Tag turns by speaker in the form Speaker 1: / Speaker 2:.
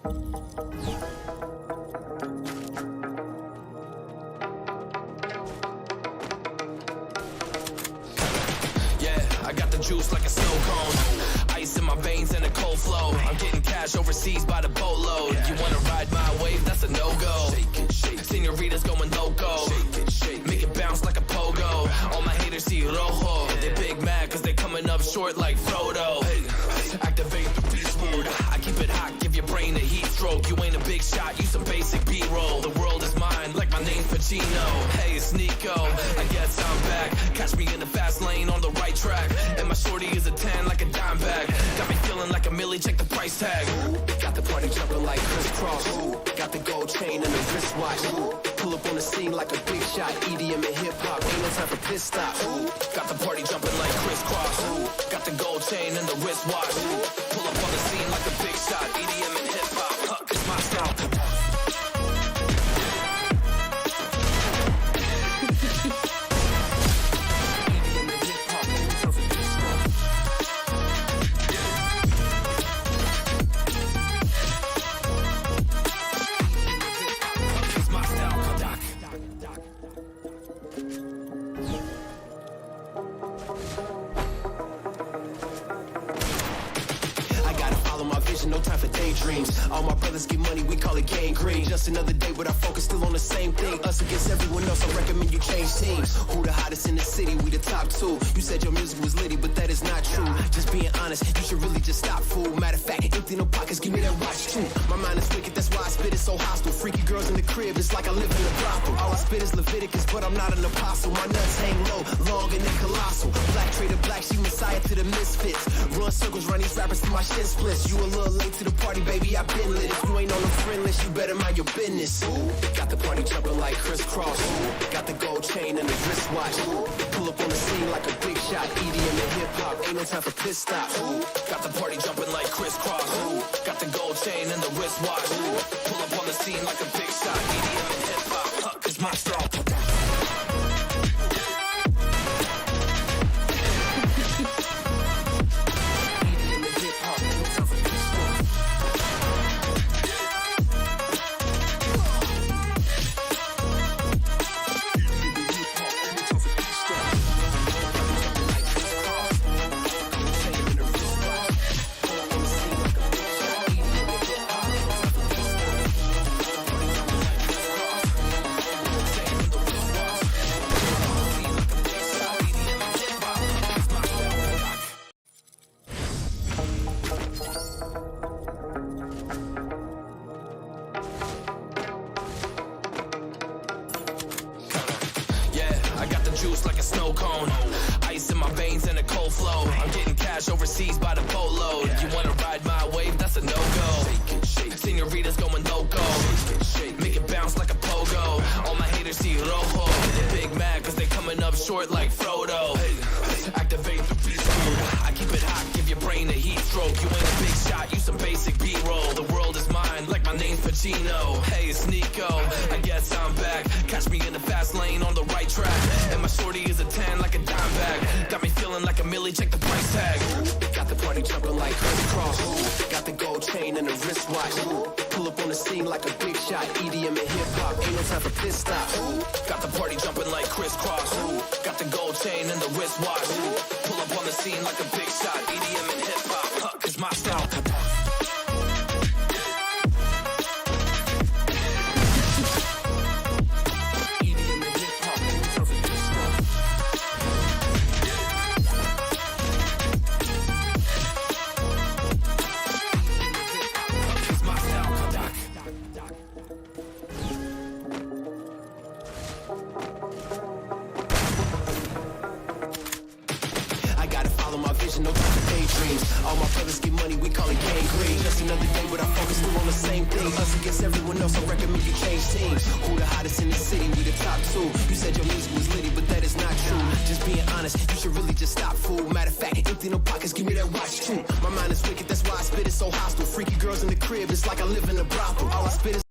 Speaker 1: I got the juice like a snow cone. Ice in my veins and a cold flow. I'm getting cash overseas by the boatload. You wanna ride my wave? That's a no-go. Senoritas going loco. Make it bounce like a pogo. All my haters see rojo. They big mad cause they coming up short like Frodo. Activate the beast mode. I keep it hot, give your brain a heat stroke. You ain't a big shot, you some basic B-roll. The world is mine like my name's Pacino. Hey, it's Nico, I guess I'm back. Catch me in the fast lane on the right track. And my shorty is a 10 like a dime bag. Got me feeling like a milli, check the price tag. Got the party jumping like crisscross. Got the gold chain and the wristwatch. Pull up on the scene like a big shot. EDM and hip-hop, ain't no time for pit stops. Got the party jumping like crisscross. Got the gold chain and the wristwatch. Pull up on the scene like a big shot. EDM and hip-hop, it's my style. No time for daydreams. All my brothers get money, we call it gangrene. Just another day, but our focus still on the same thing. Us against everyone else, I recommend you change teams. Who the hottest in the city? We the top two. You said your music was litty, but that is not true. Just being honest, you should really just stop, fool. Matter of fact, empty no pockets, give me that watch too. My mind is wicked, that's why I spit it so hostile. Freaky girls in the crib, it's like I live in a brothel. All I spit is Leviticus, but I'm not an apostle. My nuts hang low, long and colossal. Black trader black, she messiah to the misfits. Run circles, run these rappers till my shit splits. You a little late to the party, baby, I've been lit. If you ain't on the friend list, you better mind your business. Got the party jumping like crisscross. Got the gold chain and the wristwatch. Pull up on the scene like a big shot. EDM and hip-hop, ain't no time for pit stops. Got the party jumping like crisscross. Got the gold chain and the wristwatch. Pull up on the scene like a big shot. EDM and hip-hop, it's my style. Juice like a snow cone. Ice in my veins and a cold flow. I'm getting cash overseas by the boatload. You wanna ride my wave? That's a no-go. Senoritas going loco. Make it bounce like a pogo. All my haters see rojo. They big mad cause they coming up short like Frodo. Activate the beast mode. I keep it hot, give your brain a heat stroke. You ain't a big shot, you some basic B-roll. The world is mine like my name's Pacino. Hey, it's Nico, I guess I'm back. Catch me in the fast lane on the right track. And my shorty is a 10 like a dime bag. Got me feeling like a milli, check the price tag. Got the party jumping like crisscross. Got the gold chain and the wristwatch. Pull up on the scene like a big shot. EDM and hip-hop, ain't no time for pit stops. Got the party jumping like crisscross. Got the gold chain and the wristwatch. Pull up on the scene like a big shot. EDM and hip-hop, it's my style. No time for daydreams. All my brothers get money, we call it gangrene. Just another day, but our focus still on the same thing. Us against everyone else, I recommend you change teams. Who the hottest in the city? We the top two. You said your music was litty, but that is not true. Just being honest, you should really just stop, fool. Matter of fact, empty no pockets, give me that watch too. My mind is wicked, that's why I spit it so hostile. Freaky girls in the crib, it's like I live in a brothel. All I spit is